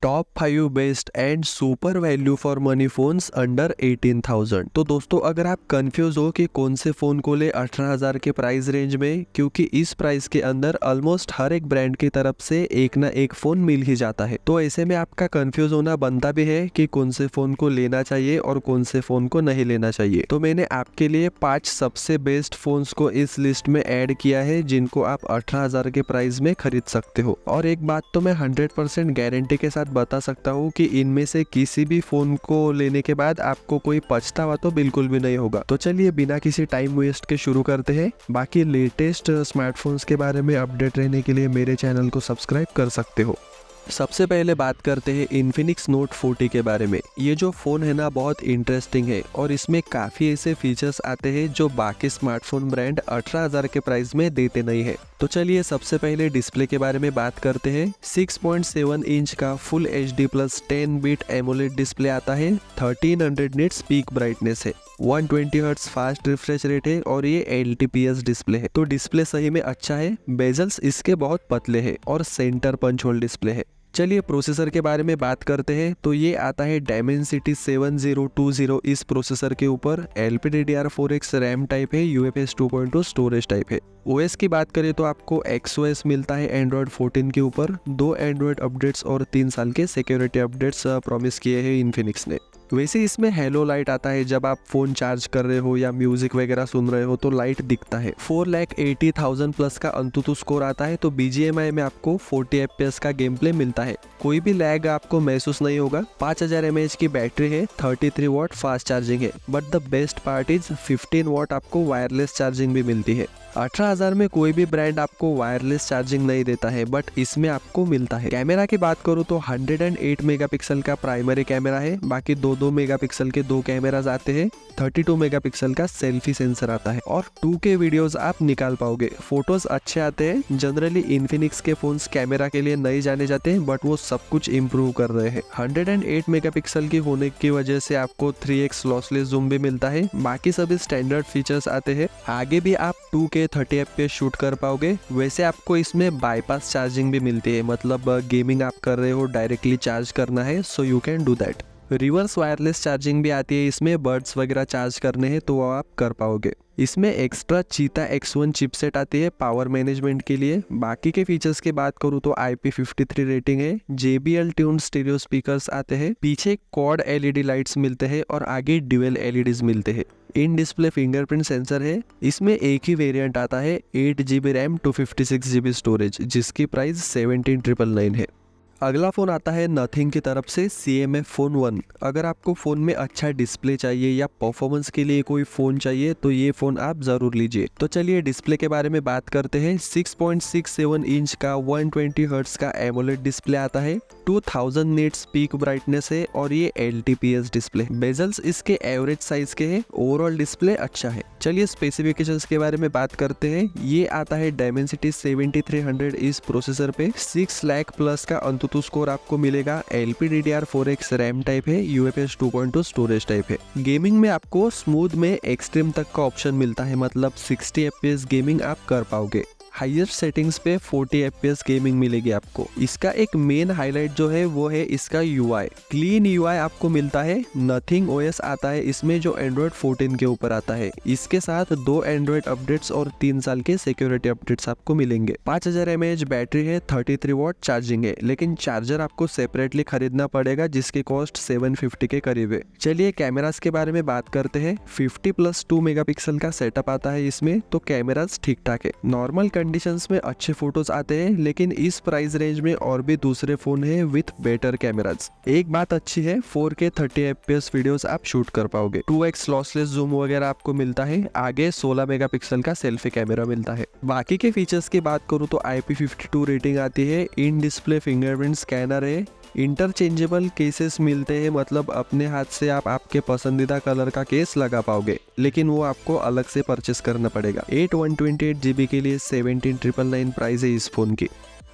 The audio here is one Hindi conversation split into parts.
Top 5 best and super value for money phones under 18,000। तो दोस्तों अगर आप कंफ्यूज हो कि कौन से फोन को ले 18,000 के प्राइस रेंज में, क्योंकि इस प्राइस के अंदर ऑलमोस्ट हर एक ब्रांड की तरफ से एक ना एक फोन मिल ही जाता है, तो ऐसे में आपका कंफ्यूज होना बनता भी है कि कौन से फोन को लेना चाहिए और कौन से फोन को नहीं लेना चाहिए। तो मैंने आपके लिए 5 सबसे बेस्ट फोन्स को इस लिस्ट में ऐड किया है जिनको आप 18,000 के प्राइस में खरीद सकते हो। और एक बात तो मैं 100% गारंटी के साथ बता सकता हूँ कि इनमें से किसी भी फोन को लेने के बाद आपको कोई पछतावा तो बिल्कुल भी नहीं होगा। तो चलिए बिना किसी टाइम वेस्ट के शुरू करते हैं। बाकी लेटेस्ट स्मार्टफोन्स के बारे में अपडेट रहने के लिए मेरे चैनल को सब्सक्राइब कर सकते हो। सबसे पहले बात करते हैं इन्फिनिक्स नोट 40 के बारे में। ये जो फ़ोन है ना बहुत इंटरेस्टिंग है और इसमें काफ़ी ऐसे फीचर्स आते हैं जो बाकी स्मार्टफोन ब्रांड 18,000 के प्राइस में देते नहीं है। तो चलिए सबसे पहले डिस्प्ले के बारे में बात करते हैं। 6.7 इंच का full HD plus 10 bit AMOLED display आता है। 1300 निट्स पीक ब्राइटनेस है। 120 हर्ट्ज फास्ट रिफ्रेश रेट है और ये LTPS डिस्प्ले है। तो डिस्प्ले सही में अच्छा है। बेजल्स इसके बहुत पतले हैं और सेंटर पंच होल डिस्प्ले है। चलिए प्रोसेसर के बारे में बात करते हैं। तो ये आता है Dimensity 7020 इस प्रोसेसर के ऊपर। LPDDR4X रैम टाइप है। UFS 2.2 स्टोरेज टाइप है। OS की बात करें तो आपको XOS मिलता है एंड्रॉयड 14 के ऊपर। 2 एंड्रॉयड अपडेट्स और 3 साल के सिक्योरिटी अपडेट्स प्रॉमिस किए हैं इन्फिनिक्स ने। वैसे इसमें हेलो लाइट आता है। जब आप फोन चार्ज कर रहे हो या म्यूजिक वगैरह सुन रहे हो तो लाइट दिखता है। 4,80,000 प्लस का अंतुतु स्कोर आता है। तो BGMI में आपको 40 FPS का गेम प्ले मिलता है। कोई भी लैग आपको महसूस नहीं होगा। 5000 mAh की बैटरी है। 33 वॉट फास्ट चार्जिंग है। But the best part is 15 what आपको वायरलेस चार्जिंग भी मिलती है। 18,000 में कोई भी ब्रांड आपको वायरलेस चार्जिंग नहीं देता है, बट इसमें आपको मिलता है। कैमरा की बात करूँ तो 108 मेगापिक्सल का प्राइमरी कैमरा है। बाकी 2 मेगापिक्सल के 2 कैमराज आते हैं। 32 मेगापिक्सल का सेल्फी सेंसर आता है और 2K वीडियोस आप निकाल पाओगे। फोटोज अच्छे आते हैं। जनरली इन्फिनिक्स के फोन्स कैमरा के लिए नहीं जाने जाते हैं, बट वो सब कुछ इम्प्रूव कर रहे हैं। 108 मेगापिक्सल की होने की वजह से आपको 3x लॉसलेस जूम भी मिलता है। बाकी सभी स्टैंडर्ड फीचर्स आते हैं। आगे भी आप 2K 30 FPS शूट कर पाओगे। वैसे आपको इसमें बाईपास चार्जिंग भी मिलती है, मतलब गेमिंग आप कर रहे हो, डायरेक्टली चार्ज करना है, so you can do that. Reverse wireless charging भी आती है इसमें। बर्ड्स वगैरह चार्ज करने हैं तो वो आप कर पाओगे। इसमें एक्स्ट्रा चीता X1 चिपसेट आती है पावर मैनेजमेंट के लिए। बाकी के फीचर्स की बात करूँ तो IP53 रेटिंग है। JBL ट्यून स्टीरियो स्पीकर्स आते हैं। पीछे क्वाड LED लाइट्स मिलते हैं और आगे ड्यूअल LEDs मिलते हैं। इन डिस्प्ले फिंगरप्रिंट सेंसर है। इसमें एक ही वेरिएंट आता है। 8GB रैम 256GB स्टोरेज, जिसकी प्राइस 17,999 है। अगला फोन आता है नथिंग की तरफ से CMF फोन 1। अगर आपको फोन में अच्छा डिस्प्ले चाहिए या परफॉर्मेंस के लिए कोई फोन चाहिए तो ये फोन आप जरूर लीजिए। तो चलिए डिस्प्ले के बारे में बात करते हैं। 6.67 इंच का 120 हर्ट्ज का एमोलेड डिस्प्ले आता है। 2000 निट्स पीक ब्राइटनेस है और ये LTPS डिस्प्ले। बेजल्स इसके एवरेज साइज के हैं। ओवरऑल डिस्प्ले अच्छा है। चलिए स्पेसिफिकेशंस के बारे में बात करते हैं। ये आता है Dimensity 7300 इस प्रोसेसर पे। 6 लाख प्लस का अंतुतु स्कोर आपको मिलेगा। LPDDR4X रैम टाइप है। UFS 2.2 स्टोरेज टाइप है। गेमिंग में आपको स्मूथ में एक्सट्रीम तक का ऑप्शन मिलता है, मतलब 60 FPS गेमिंग आप कर पाओगे। हायर सेटिंग्स पे 40 FPS गेमिंग मिलेगी आपको। इसका एक मेन हाईलाइट जो है वो है इसका UI। क्लीन UI आपको मिलता है। नथिंग OS आता है इसमें जो एंड्रॉयड 14 के ऊपर आता है। इसके साथ 2 एंड्रॉयड अपडेट्स और 3 साल के सिक्योरिटी अपडेट्स आपको मिलेंगे। 5000 mAh बैटरी है। 33 वॉट चार्जिंग है, लेकिन चार्जर आपको सेपरेटली खरीदना पड़ेगा जिसकी कॉस्ट 750 के करीब है। चलिए कैमरास के बारे में बात करते हैं। 50+2 मेगापिक्सल का सेटअप आता है इसमें, तो कैमरास ठीक ठाक है। नॉर्मल कंडीशंस में अच्छे फोटोज आते हैं, लेकिन इस प्राइस रेंज में और भी दूसरे फोन है विथ बेटर कैमराज। एक बात अच्छी है, 4K 30 FPS वीडियोस आप शूट कर पाओगे। 2x लॉसलेस जूम वगैरह आपको मिलता है। आगे 16 मेगापिक्सल का सेल्फी कैमरा मिलता है। बाकी के फीचर्स की बात करूँ तो IP52 रेटिंग आती है। इन डिस्प्ले फिंगरप्रिंट स्कैनर है। इंटरचेंजेबल केसेस मिलते हैं, मतलब अपने हाथ से आप आपके पसंदीदा कलर का केस लगा पाओगे, लेकिन वो आपको अलग से परचेस करना पड़ेगा। 128GB के लिए 17,999 प्राइस है इस फोन की।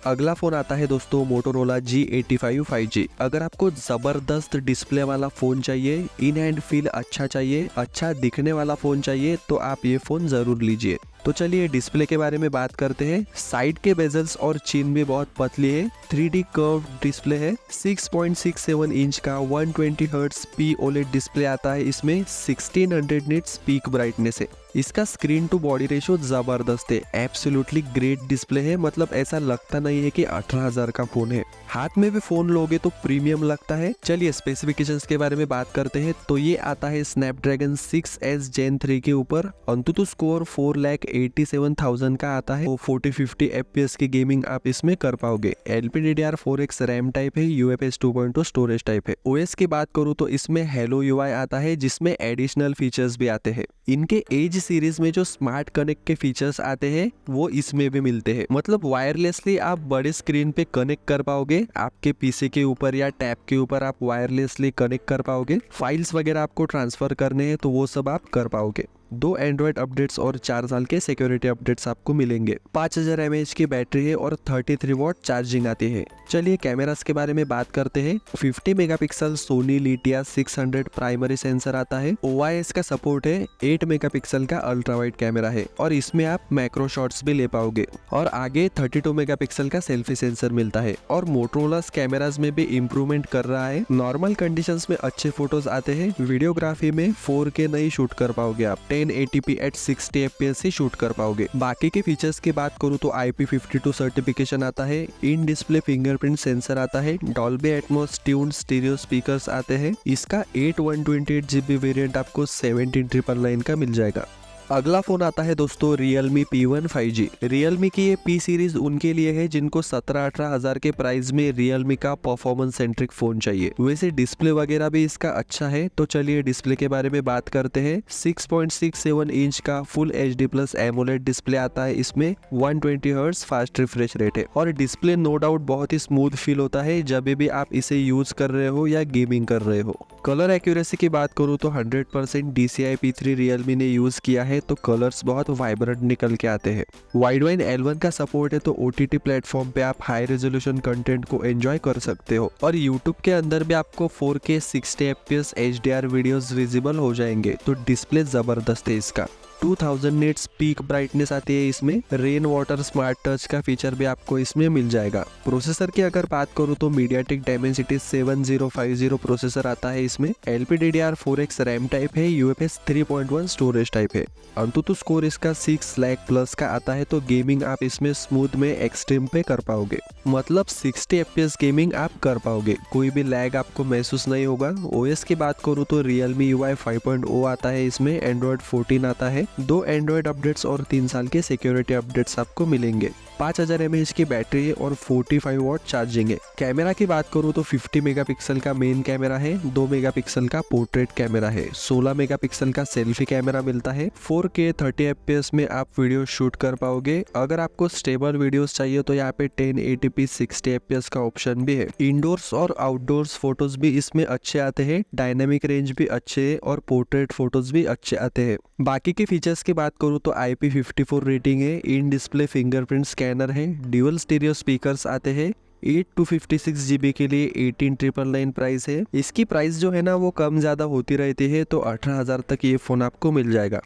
अगला फोन आता है दोस्तों मोटोरोला G85 5G। अगर आपको जबरदस्त डिस्प्ले वाला फोन चाहिए, इन हैंड फील अच्छा चाहिए, अच्छा दिखने वाला फोन चाहिए, तो आप ये फोन जरूर लीजिए। तो चलिए डिस्प्ले के बारे में बात करते हैं। साइड के बेजल्स और चिन भी बहुत पतली है। 3D कर्व डिस्प्ले है। 6.67 इंच का 120 हर्ट्ज पी ओलेड डिस्प्ले आता है इसमें। 1600 निट्स पीक ब्राइटनेस है। इसका स्क्रीन टू बॉडी रेशियो जबरदस्त है। एब्सोल्युटली ग्रेट डिस्प्ले है, मतलब ऐसा लगता नहीं है कि 18,000 का फोन है। हाथ में भी फोन लोगे तो प्रीमियम लगता है। चलिए स्पेसिफिकेशंस के बारे में बात करते हैं। तो ये आता है स्नैपड्रैगन 6S Gen 3 के ऊपर। अंतुतु स्कोर 4,87,000 का आता है। 40-50 FPS की गेमिंग आप इसमें कर पाओगे। LPDDR4X रैम टाइप है। UFS 2.0 स्टोरेज टाइप है। OS की बात करूँ तो इसमें हेलो UI आता है, जिसमें एडिशनल फीचर्स भी आते हैं। इनके एज सीरीज में जो स्मार्ट कनेक्ट के फीचर्स आते हैं वो इसमें भी मिलते हैं, मतलब वायरलेसली आप बड़े स्क्रीन पे कनेक्ट कर पाओगे। आपके पीसी के ऊपर या टैब के ऊपर आप वायरलेसली कनेक्ट कर पाओगे। फाइल्स वगैरह आपको ट्रांसफर करने हैं तो वो सब आप कर पाओगे। 2 एंड्रॉइड अपडेट्स और 4 साल के सिक्योरिटी अपडेट्स आपको मिलेंगे। 5000 mAh की बैटरी है और 33 वॉट चार्जिंग आती है। चलिए कैमरास के बारे में बात करते हैं। 50 megapixel Soni Lytia 600 primary sensor आता है। OIS का सपोर्ट है। 8 मेगापिक्सल का अल्ट्रा वाइड कैमरा है और इसमें आप मैक्रो शॉट्स भी ले पाओगे। और आगे 32 मेगापिक्सल का सेल्फी सेंसर मिलता है। और मोटरोला कैमरास में भी इम्प्रूवमेंट कर रहा है। नॉर्मल कंडीशंस में अच्छे फोटोज आते हैं। वीडियोग्राफी में 4K नहीं शूट कर पाओगे आप। 1080p एट 60 FPS से शूट कर पाओगे। बाकी के फीचर्स की बात करूँ तो IP52 सर्टिफिकेशन आता है। इन डिस्प्ले फिंगरप्रिंट सेंसर आता है। Dolby Atmos tuned stereo speakers आते हैं। इसका 8/128GB वेरिएंट आपको 17,999 का मिल जाएगा। अगला फोन आता है दोस्तों Realme P1 5G। Realme की ये P सीरीज उनके लिए है जिनको 17-18 हजार के प्राइस में Realme का परफॉर्मेंस सेंट्रिक फोन चाहिए। वैसे डिस्प्ले वगैरह भी इसका अच्छा है। तो चलिए डिस्प्ले के बारे में बात करते हैं। 6.67 इंच का फुल HD+ एमोलेड डिस्प्ले आता है इसमें। 120 हर्ट्ज फास्ट रिफ्रेश रेट है और डिस्प्ले नो डाउट बहुत ही स्मूथ फील होता है जब भी आप इसे यूज कर रहे हो या गेमिंग कर रहे हो। कलर एक्यूरेसी की बात करूँ तो 100% DCI P3 Realme ने यूज किया है, तो कलर्स बहुत वाइब्रेंट निकल के आते हैं। वाइडवाइन L1 का सपोर्ट है, तो OTT प्लेटफॉर्म पे आप हाई रेजोल्यूशन कंटेंट को एंजॉय कर सकते हो। और YouTube के अंदर भी आपको 4K 60 FPS HDR videos visible हो जाएंगे। तो डिस्प्ले जबरदस्त है इसका। 2000 निट्स पीक ब्राइटनेस आती है इसमें। रेन वाटर स्मार्ट टच का फीचर भी आपको इसमें मिल जाएगा। प्रोसेसर की अगर बात करूँ तो MediaTek Dimensity 7050 प्रोसेसर आता है इसमें। LPDDR4X रैम टाइप है। UFS 3.1 स्टोरेज टाइप है। अंतुतु स्कोर इसका 6 लाख प्लस का आता है, तो गेमिंग आप इसमें स्मूथ में एक्सट्रीम पे कर पाओगे, मतलब 60 FPS गेमिंग आप कर पाओगे। कोई भी लैग आपको महसूस नहीं होगा। OS की बात करूँ तो Realme UI 5.0 आता है इसमें। Android 14 आता है। 2 एंड्रॉइड अपडेट्स और 3 साल के सिक्योरिटी अपडेट्स आपको मिलेंगे। 5000 mAh की बैटरी है और 45 वॉट चार्जिंग है। कैमरा की बात करूँ तो 50 मेगापिक्सल का मेन कैमरा है। 2 मेगापिक्सल का पोर्ट्रेट कैमरा है। 16 मेगापिक्सल का सेल्फी कैमरा मिलता है। 4K 30 FPS में आप वीडियो शूट कर पाओगे। अगर आपको स्टेबल वीडियोस चाहिए तो यहाँ पे 1080p 60 FPS का ऑप्शन भी है। इंडोर्स और आउटडोर्स फोटोज भी इसमें अच्छे आते हैं। डायनामिक रेंज भी अच्छे है और पोर्ट्रेट फोटोज भी अच्छे आते हैं। बाकी के फीचर्स की बात करूँ तो IP54 रेटिंग है। इन डिस्प्ले फिंगरप्रिंट स्कैनर है। ड्यूअल स्टीरियो स्पीकर्स आते हैं। 8 to 56 GB के लिए 18,999 प्राइस है। इसकी प्राइस जो है ना वो कम ज्यादा होती रहती है, तो 18,000 तक ये फोन आपको मिल जाएगा।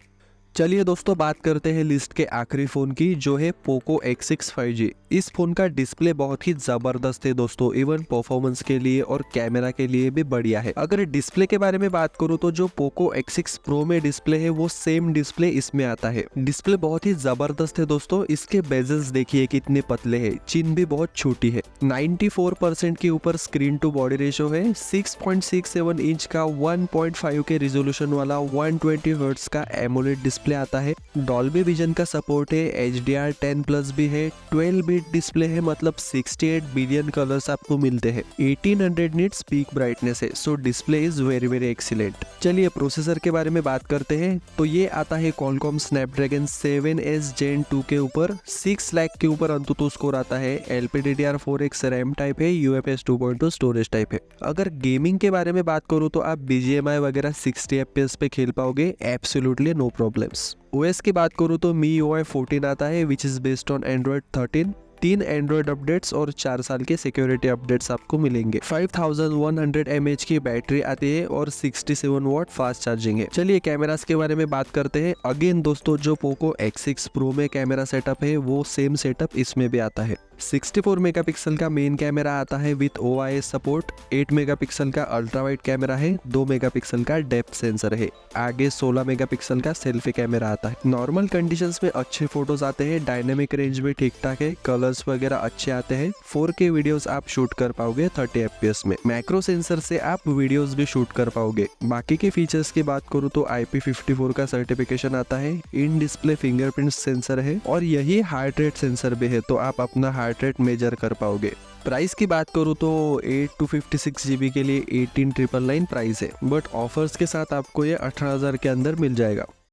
चलिए दोस्तों बात करते हैं लिस्ट के आखिरी फोन की, जो है Poco X6 5G। इस फोन का डिस्प्ले बहुत ही जबरदस्त है दोस्तों। इवन परफॉर्मेंस के लिए और कैमरा के लिए भी बढ़िया है। अगर डिस्प्ले के बारे में बात करूँ तो जो Poco X6 Pro में डिस्प्ले है वो सेम डिस्प्ले इसमें आता है। डिस्प्ले बहुत ही जबरदस्त है दोस्तों। इसके बेजल्स देखिए कितने पतले हैं। चिन भी बहुत छोटी है। 94% के ऊपर स्क्रीन टू बॉडी रेशियो है। 6.67 इंच का 1.5 के रिजोल्यूशन वाला 120 हर्ट्ज का एमोलेड डिस्प्ले आता है। डॉल्बी विजन का सपोर्ट है। HDR 10+ भी है। 12 बिट डिस्प्ले है, मतलब 68 बिलियन कलर्स आपको मिलते हैं। 1800 निट्स पीक ब्राइटनेस है। सो display is very very excellent. चलिए प्रोसेसर के बारे में बात करते हैं। तो ये आता है Qualcomm Snapdragon 7S Gen 2 के ऊपर। 6 लाख के ऊपर अंतुतु स्कोर आता है। LPDDR4X रैम टाइप है। UFS 2.2 स्टोरेज टाइप है। अगर गेमिंग के बारे में बात करूँ तो आप BGMI वगैरह 60 FPS पे खेल पाओगे, एब्सोल्युटली नो प्रॉब्लम्स। OS की बात करूँ तो MIUI 14 आता है, which is based on Android 13। 3 Android updates और 4 साल के सिक्योरिटी अपडेट्स आपको मिलेंगे। 5100 mAh की बैटरी आती है और 67 वाट फास्ट चार्जिंग है। चलिए कैमरास के बारे में बात करते हैं। अगेन दोस्तों, जो पोको X6 Pro में कैमरा सेटअप है वो सेम सेटअप इसमें भी आता है। 64 मेगापिक्सल का मेन कैमरा आता है विद OIS सपोर्ट। 8 मेगापिक्सल का अल्ट्रा वाइड कैमरा है। 2 मेगापिक्सल का डेप्थ सेंसर है। आगे 16 मेगापिक्सल का सेल्फी कैमरा आता है। नॉर्मल कंडीशंस में अच्छे फोटोज आते हैं। डायनेमिक रेंज भी ठीक ठाक है। कलर्स वगैरह अच्छे आते हैं। 4K वीडियोस आप शूट कर पाओगे 30 FPS में। मैक्रो सेंसर से आप वीडियोस भी शूट कर पाओगे। बाकी के फीचर्स की बात करूँ तो IP54 का सर्टिफिकेशन आता है। इन डिस्प्ले फिंगरप्रिंट सेंसर है और यही हार्ट रेट सेंसर भी है, तो आप अपना हार्ट रेट मेजर कर पाओगे। प्राइस की बात करूँ तो 8 to 56 GB के लिए 18,999 प्राइस है, बट ऑफर्स के साथ आपको ये 18,000 के अंदर मिल जाएगा।